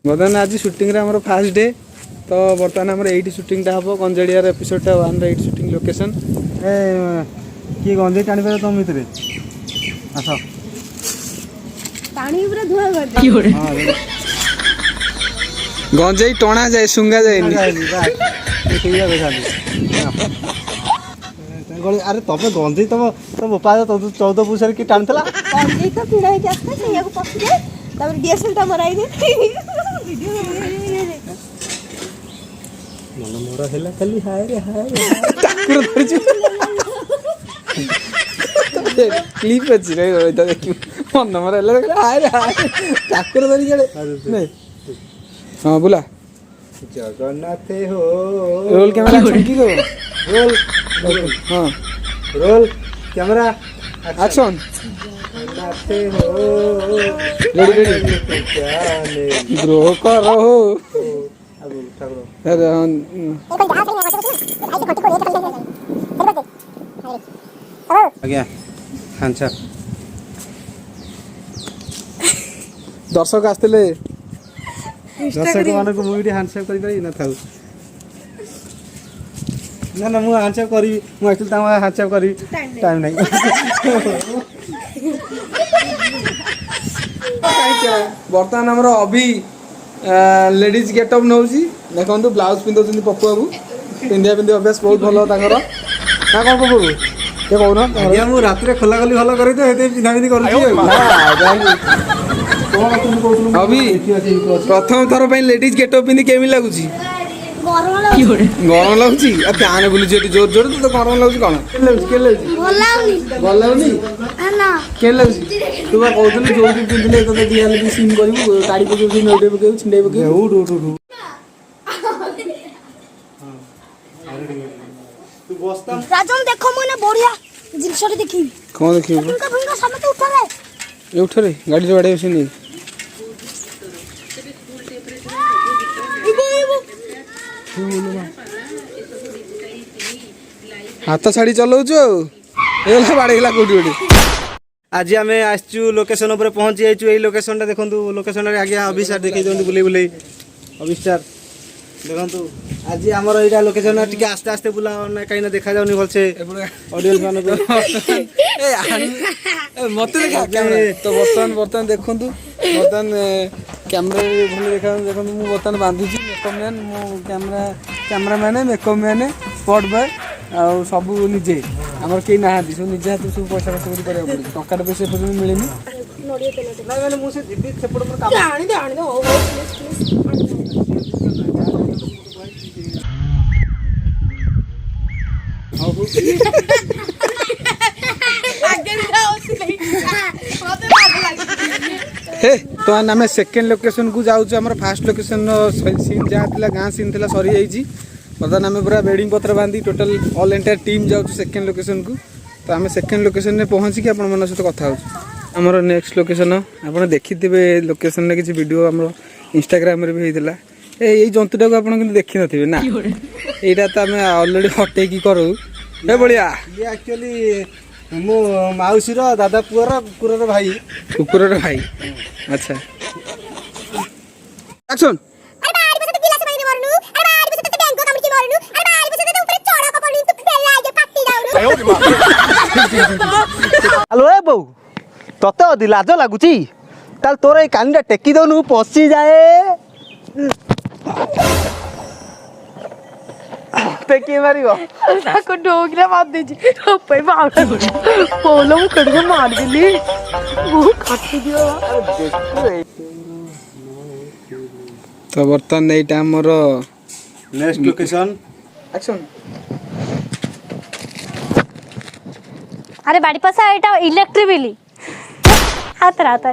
बर्तमान आज शूटिंग आम फास्ट डे तो बर्तमान आम ये शूटिंग हम गंजेड़ियार एपिसोडा 1 8 शूटिंग लोकेशन किए गंजे टाणी पारे तुम भितर आस गंजेई टणा जाए सुंगा जाए अरे तमें गंजे तुम तुम बोपा 14 पुरुष कि टाणी मन मोर है खाली हाय रे हाय क्लिप अच्छी रही देखिए मन मोर हाय रे हाय ठाकुर धरिक हाँ बोला जगन्नाथ हो रोल कैमरा की को रोल हाँ रोल कैमरा एक्शन जगन्नाथ हो रेडी रेडी ग्रो करो अरे आज्ञा हांसा दर्शक आसते दर्शक मान को मुझे हांडसेक कर ना थाउ ना ना मु हांडसेक करी मु एक्चुअली ता हांडसेक करी टाइम नहीं बर्तमान आमर अभी लेडीज गेटअप नौ देखो ब्लाउज पिंधुच्च पप्पू बाबू पिंधा पिंधि अभ्यास बहुत भल ना कौन पप्पू ये कहना आज्ञा मु रात रे खोला खोली भल करी तो हेते पिन्हा पिन्हि करूची अभी प्रथम थर पर लेडीज गेटअप पिंधि केमी लगुच गरम लगुच फैन बुलूची जोर जोर तो गरम लगुच कौन भल लगुनि के लगुच तू बा कहूँ जो पिंधले तो दिया सीन करू काढ़ी पकड़ नौटे पकड़ छिंडे पकड़ तू बसता राजन देखो मने बढ़िया जिंस देखी कौन देखियो भूमिका भूमिका समते उठले ये उठ रे गाड़ी रे बाड़े बसिनी हाथ छाड़ी चलाउछु ए बाड़े गला कोठी कोठी आज आम आसचु लोकेशन उपर पहुंची जाइछु एई लोकेशन देखु लोकेशन रे आज्ञा अभिस्टार देखै दियंतु बुले बुले अभिस्टार देखु आज आमर एटा लोकेशन टिके आस्ते आस्ते बुला कहीं देखा जाउनी भलसे ऑडियंस मान मत देखा तो बर्तमान देखु बर्तमान कैमरा भल देखा देखो मुझे बर्तमान बांधुची मेकअप मैन मो cameraman makeup man spot boy आ सब निजे आमर कई ना सब निजे हाथ सब पैसा खर्च कर टका पैसा पर्यटन मिले हे तो आम सेकेंड लोकेशन को जाऊँ आम फास्ट लोकेशन सीन जहाँ गाँ सीन थी सरी जाइए बर्तमान आम पूरा बेडिंग पत्र बांधी टोटल ऑल एंटायर टीम जाऊँ सेकेंड लोकेशन को तो आम सेकेंड लोकेशन में पहुँचिक आपण सहित कथा होमर नेक्स्ट लोकेशन आप देखिथे लोकेशन में किसी वीडियो आम इंस्टाग्राम भी होता ये जंतुटा को आप देखी थे ना यहाँ तो आम अलरेडी हटेकी करूँ ये बढ़िया ये एक्चुअली मो माउसी रो दादा पुअर कुकुर भाई अच्छा एक्शन हेलो ए बो तते अदि लाज लागुची ताल तोर ए कानिटा टेकी दउनु पसी जाए टेकी मारियो ताको डोगरा मार देजी पे बावला बोलो मु कड़के मार दिली वो काट दियो तो बर्तमान एटा हमर नेक्स्ट लोकेशन एक्शन अरे बाड़ी पासा एटा इलेक्ट्रिक बिली आता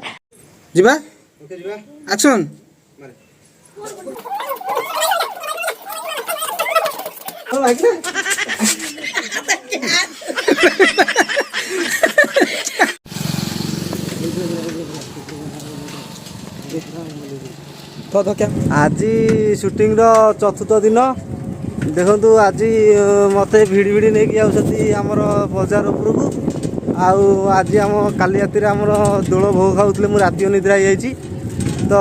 जीवा ओके जीवा एक्शन ओ लाइक तो क्या आज शूटिंग रो चतुर्थ दिन देखु आज मत भिड़ी भिड़ी नहीं जाऊँगी आमर बजार उपरकू आज आम काली राति आमर दोल भोग खाऊे मुझे राति निद्रा ତ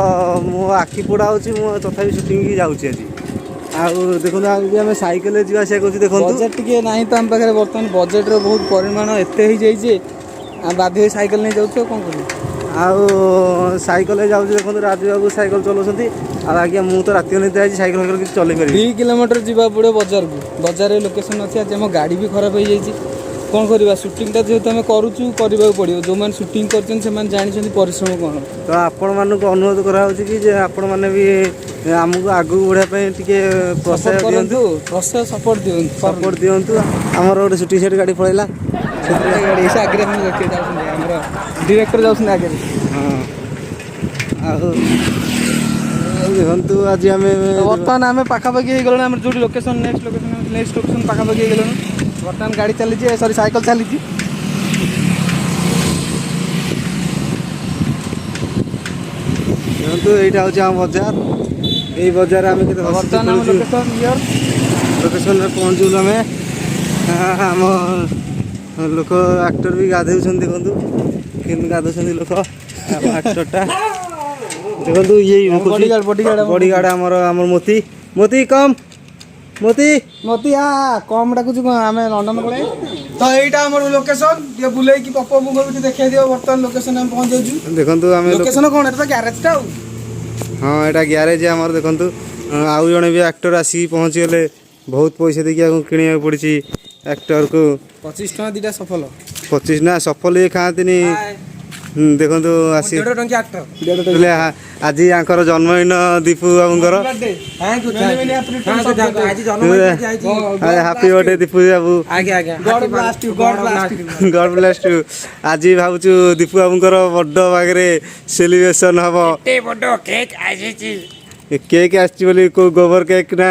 ମୋ ଆଖି ପୋଡ଼ା ହେଉଛି, ମୁଁ ତଥାପି ସୁଟିଂକି ଯାଉଛି ଆଜି। ଆଉ ଦେଖନ୍ତୁ ଆଜି ଆମେ ସାଇକେଲରେ ଯିବା ଆସିବା କରୁଛୁ। ଦେଖନ୍ତୁ ବଜେଟ୍ ଟିକେ ନାହିଁ ତ ଆମ ପାଖରେ ବର୍ତ୍ତମାନ, ବଜେଟ୍ର ବହୁତ ପରିମାଣ ଏତେ ହେଇଯାଇଛି ଆମେ ବାଧ୍ୟ ହେଇ ସାଇକେଲ ନେଇ ଯାଉଛୁ ଆଉ କ'ଣ କରିବୁ। ଆଉ ସାଇକେଲରେ ଯାଉଛି। ଦେଖନ୍ତୁ ରାଜୁବାବୁ ସାଇକେଲ ଚଲାଉଛନ୍ତି। ଆଉ ଆଜ୍ଞା ମୁଁ ତ ରାତି ଅନିଦ୍ରା ହେଇଛି, ସାଇକେଲ ଫାଇକେଲ କିଛି ଚଲେଇ ପାରିବି। 2 କିଲୋମିଟର ଯିବାକୁ ପଡ଼ିବ ବଜାରକୁ। ବଜାରରେ ଲୋକେସନ୍ ଅଛି। ଆଜି ଆମ ଗାଡ଼ି ବି ଖରାପ ହେଇଯାଇଛି। କ'ଣ କରିବା, ସୁଟିଂଟା ଯେହେତୁ ଆମେ କରୁଛୁ କରିବାକୁ ପଡ଼ିବ। ଯେଉଁମାନେ ସୁଟିଂ କରିଛନ୍ତି ସେମାନେ ଜାଣିଛନ୍ତି ପରିଶ୍ରମ କ'ଣ। ତ ଆପଣମାନଙ୍କୁ ଅନୁରୋଧ କରାହେଉଛି କି ଯେ ଆପଣମାନେ ବି ଆମକୁ ଆଗକୁ ବଢ଼ିବା ପାଇଁ ଟିକେ ପ୍ରୋତ୍ସାହ ଦିଅନ୍ତୁ, ସପୋର୍ଟ ଦିଅନ୍ତୁ। ସପୋର୍ଟ ଦିଅନ୍ତୁ। ଆମର ଗୋଟେ ସୁଟିଂ ସେଟ୍ ଗାଡ଼ି ପଳେଇଲା। ଗାଡ଼ି ସେ ଆଗରେ ଆମେ ଦେଖିବାକୁ ଯାଉଛନ୍ତି, ଆମର ଡିରେକ୍ଟର ଯାଉଛନ୍ତି ଆଗରେ। ହଁ ଆଉ ଦେଖନ୍ତୁ ଆଜି ଆମେ ବର୍ତ୍ତମାନ ଆମେ ପାଖାପାଖି ହେଇଗଲୁଣି। ଆମର ଯେଉଁଠି ଲୋକେସନ୍ ନେକ୍ସଟ ଲୋକେସନ୍ ପାଖାପାଖି ହେଇଗଲୁଣି। ବର୍ତ୍ତମାନ ଗାଡ଼ି ଚାଲିଛି, ସରି ସାଇକେଲ ଚାଲିଛି। ଦେଖନ୍ତୁ ଏଇଟା ହେଉଛି ଆମ ବଜାର। ଏଇ ବଜାରରେ ଆମେ କେତେ ବର୍ତ୍ତମାନ ଆମ ଲୋକେସନରେ ପହଞ୍ଚିଲୁ ଆମେ। ଆମ ଲୋକ ଆକ୍ଟର ବି ଗାଧଉଛନ୍ତି। ଦେଖନ୍ତୁ କେମିତି ଗାଧଉଛନ୍ତି ଲୋକ। ଆମ ଆକ୍ଟରଟା ଦେଖନ୍ତୁ ଇଏ ବଡ଼ିଗାର୍ଡ଼ ଆମର ମୋତି କମ୍ ମତେ କମ୍ ଡାକୁଛୁ କ'ଣ, ଆମେ ଲଣ୍ଡନ ପଳାଇ। ତ ଏଇଟା ଆମର ଲୋକେସନ୍, ଟିକେ ବୁଲେଇକି ପପଙ୍କୁ ଟିକେ ଦେଖେଇ ଦିଅ। ବର୍ତ୍ତମାନ ଲୋକେସନ୍ ଆମେ ପହଞ୍ଚାଉଛୁ। ଦେଖନ୍ତୁ ଆମେ ଲୋକେସନ୍ କ'ଣ, ଏଟା ତ ଗ୍ୟାରେଜଟା ଆଉ। ହଁ ଏଇଟା ଗ୍ୟାରେଜ ଆମର। ଦେଖନ୍ତୁ ଆଉ ଜଣେ ବି ଆକ୍ଟର ଆସିକି ପହଞ୍ଚିଗଲେ। ବହୁତ ପଇସା ଦେଇକି ଆକୁ କିଣିବାକୁ ପଡ଼ିଛି ଆକ୍ଟରକୁ। 25 ଟଙ୍କା ଦିଟା ସଫଲ। 25 ନା ସଫଲ ଇଏ ଖାଆନ୍ତିନି। ଦେଖନ୍ତୁ ଆସି ଟଙ୍କିଆ ଆକ୍ଟର। ଆଜି ଆଙ୍କର ଜନ୍ମଦିନ ଦୀପୁ ବାବୁଙ୍କର। Happy birthday Dipu Babu. God bless you. ଆଜି ଭାବୁଛୁ ଦୀପୁ ବାବୁଙ୍କର ବଡ଼ ବାଗରେ ସେଲିବ୍ରେସନ ହବ। କେକ୍ ଆସିଛି ବୋଲି କୋଉ ଗୋବର କେକ୍ ନା